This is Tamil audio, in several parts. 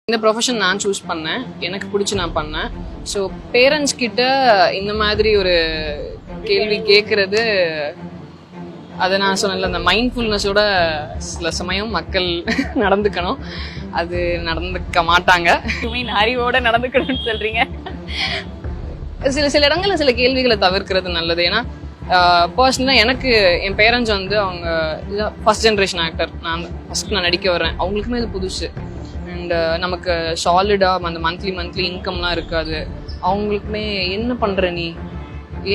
இந்த ப்ரொஃபஷன் நான் சூஸ் பண்ணேன், எனக்கு பிடிச்சி நான் பண்ணேன். ஸோ பேரண்ட்ஸ் கிட்ட இந்த மாதிரி ஒரு கேள்வி கேட்கறது, அதை நான் சொன்னேன்ல, அந்த மைண்ட்ஃபுல்னஸோட சில சமயம் மக்கள் நடந்துக்கணும். அது நடந்துக்க மாட்டாங்க. அறிவோட நடந்துக்கணும்னு சொல்றீங்க. சில இடங்கள்ல சில கேள்விகளை தவிர்க்கிறது நல்லது. ஏன்னா பர்சனலாக எனக்கு என் பேரண்ட்ஸ் வந்து அவங்க ஃபர்ஸ்ட் ஜென்ரேஷன் ஆக்டர். நான் நடிக்க வர்றேன், அவங்களுக்குமே இது புதுசு. அண்ட் நமக்கு சாலிடாக அந்த மந்த்லி இன்கம்லாம் இருக்காது. அவங்களுக்குமே என்ன பண்ணுற நீ,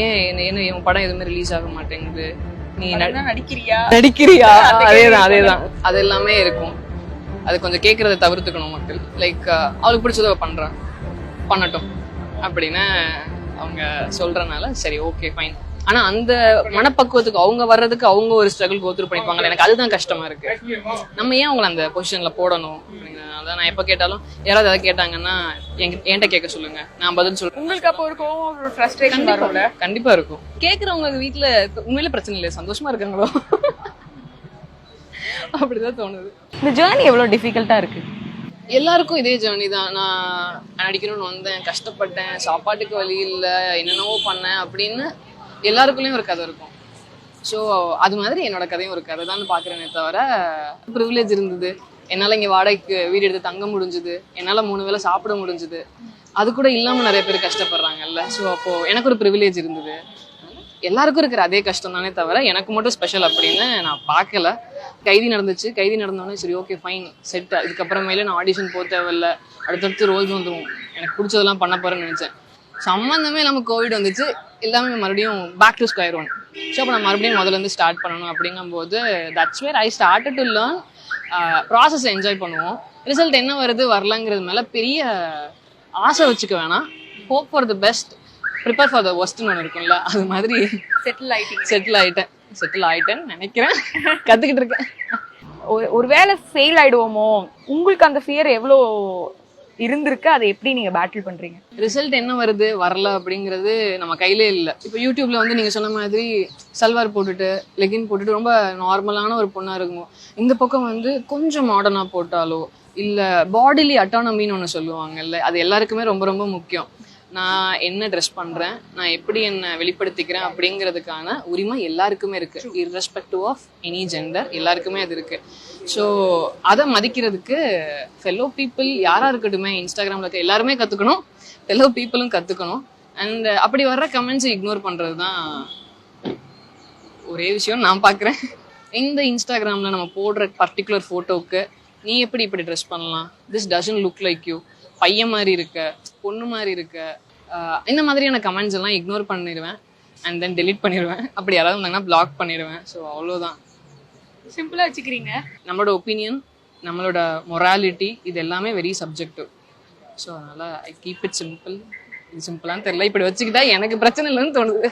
ஏன் என் படம் எதுவுமே ரிலீஸ் ஆக மாட்டேங்குது, நீ நடிக்கிறியா அதேதான் அது எல்லாமே இருக்கும். அது கொஞ்சம் கேட்கறத தவிர்த்துக்கணும் மக்கள். லைக் அவளுக்கு பிடிச்சதை பண்ணட்டும் அப்படின்னு அவங்க சொல்றதுனால சரி, ஓகே, ஃபைன். ஆனா அந்த மனப்பக்குவத்துக்கு அவங்க வர்றதுக்கு அவங்க ஒரு ஸ்ட்ரகிள் கோத்ரூ பண்ணிப்பாங்க. எனக்கு அதுதான் கஷ்டமா இருக்கு. நம்ம ஏன் அவங்களை அந்த பொசிஷன்ல போடணும் அப்படிங்கிறதுனால நான் எப்ப கேட்டாலும் யாராவது அதை கேட்டாங்கன்னா என்கிட்ட கேட்க சொல்லுங்க, நான் பதில் சொல்றேன். உங்களுக்கு அப்போ ஒரு கண்டிப்பா இருக்கும். கேட்கறவங்க வீட்டுல உண்மையில பிரச்சனை இல்லை, சந்தோஷமா இருக்காங்களோ அப்படிதான் தோணுது. இந்த ஜேர்னி எவ்வளவு டிஃபிகல்ட்டா இருக்கு? எல்லாருக்கும் இதே ஜேர்னி தான். நான் நடிக்கணும்னு வந்தேன், கஷ்டப்பட்டேன், சாப்பாட்டுக்கு வழி இல்லை, என்னென்னவோ பண்ணேன் அப்படின்னு எல்லாருக்குள்ளேயும் ஒரு கதை இருக்கும். ஸோ அது மாதிரி என்னோட கதையும் ஒரு கதை தான் பார்க்குறேனே தவிர, ப்ரிவிலேஜ் இருந்தது. என்னால் இங்கே வாடகைக்கு வீடு எடுத்து தங்க முடிஞ்சுது, என்னால் 3 வேளை சாப்பிட முடிஞ்சுது. அது கூட இல்லாமல் நிறைய பேர் கஷ்டப்படுறாங்கல்ல. ஸோ அப்போது எனக்கு ஒரு ப்ரிவிலேஜ் இருந்தது. எல்லாருக்கும் இருக்கிற அதே கஷ்டம் தானே தவிர எனக்கு மட்டும் ஸ்பெஷல் அப்படின்னு நான் பார்க்கல. கைதி நடந்துச்சு, கைதி நடந்தோடனே சரி, ஓகே, ஃபைன், செட். இதுக்கப்புறமேலே நான் ஆடிஷன் போக தேவையில்லை, அடுத்தடுத்து ரோல்ஸ் வந்துடும், எனக்கு பிடிச்சதெல்லாம் பண்ண போகிறேன்னு நினச்சேன். சம்மந்தமே இல்லாமல் கோவிட் வந்துச்சு, எல்லாமே மறுபடியும் back to square one. So அப்போ நான் மறுபடியும் முதல்ல இருந்து ஸ்டார்ட் பண்ணணும். அப்படிங்கும்போது that's where I started to learn. Process enjoy பண்ணுவோம். ரிசல்ட் என்ன வருது வரலங்கிறது மேலே பெரிய ஆசை வச்சுக்க வேணாம். Hope for the best, prepare for the ஒஸ்ட்னு ஒன்று இருக்கும்ல, அது மாதிரி செட்டில் ஆயிட்டேன்னு நினைக்கிறேன். கற்றுக்கிட்டு இருக்கேன். ஒருவேளை ஃபெயில் ஆயிடுவோமோ, உங்களுக்கு அந்த ஃபியர் எவ்வளோ இருந்திருக்கு? அதை எப்படி நீங்க பேட்டில் பண்றீங்க? ரிசல்ட் என்ன வருது வரல அப்படிங்கிறது நம்ம கையிலே இல்லை. இப்போ யூடியூப்ல வந்து நீங்க சொன்ன மாதிரி சல்வார் போட்டுட்டு லெகின் போட்டுட்டு ரொம்ப நார்மலான ஒரு பொண்ணா இருக்கும். இந்த பக்கம் வந்து கொஞ்சம் மாடர்னா போட்டாலோ இல்லை பாடிலி அட்டானமின்னு ஒன்று சொல்லுவாங்கல்ல, அது எல்லாருக்குமே ரொம்ப ரொம்ப முக்கியம். நான் என்ன ட்ரெஸ் பண்ணுறேன், நான் எப்படி என்னை வெளிப்படுத்திக்கிறேன் அப்படிங்கிறதுக்கான உரிமை எல்லாருக்குமே இருக்குது, இர்ரெஸ்பெக்டிவ் ஆஃப் எனி ஜெண்டர். எல்லாருக்குமே அது இருக்குது. ஸோ அதை மதிக்கிறதுக்கு ஃபெல்லோ பீப்புள் யாராக இருக்கட்டுமே, இன்ஸ்டாகிராமில் இருக்க எல்லாருமே கற்றுக்கணும், ஃபெல்லோ பீப்புளும் கற்றுக்கணும். அண்ட் அப்படி வர்ற கமெண்ட்ஸை இக்னோர் பண்ணுறது தான் ஒரே விஷயம் நான் பார்க்குறேன். இந்த இன்ஸ்டாகிராமில் நம்ம போடுற பர்டிகுலர் ஃபோட்டோவுக்கு நீ எப்படி இப்படி ட்ரெஸ் பண்ணலாம், this doesn't look like you, பையன் மாதிரி இருக்க, பொண்ணு மாதிரி இருக்க, இந்த மாதிரியான கமெண்ட்ஸ் எல்லாம் இக்னோர் பண்ணிடுவேன். அண்ட் தென் டெலிட் பண்ணிடுவேன். அப்படி யாராவது இருந்தாங்கன்னா பிளாக் பண்ணிடுவேன். ஸோ அவ்வளோதான். சிம்பிளாக வச்சுக்கிறீங்க. நம்மளோட ஒப்பீனியன், நம்மளோட மொராலிட்டி, இது எல்லாமே வெரி சப்ஜெக்டிவ். ஸோ அதனால் ஐ கீப் இட் சிம்பிள். இது சிம்பிளான்னு தெரியல, இப்படி வச்சுக்கிட்டா எனக்கு பிரச்சனை இல்லைன்னு தோணுது.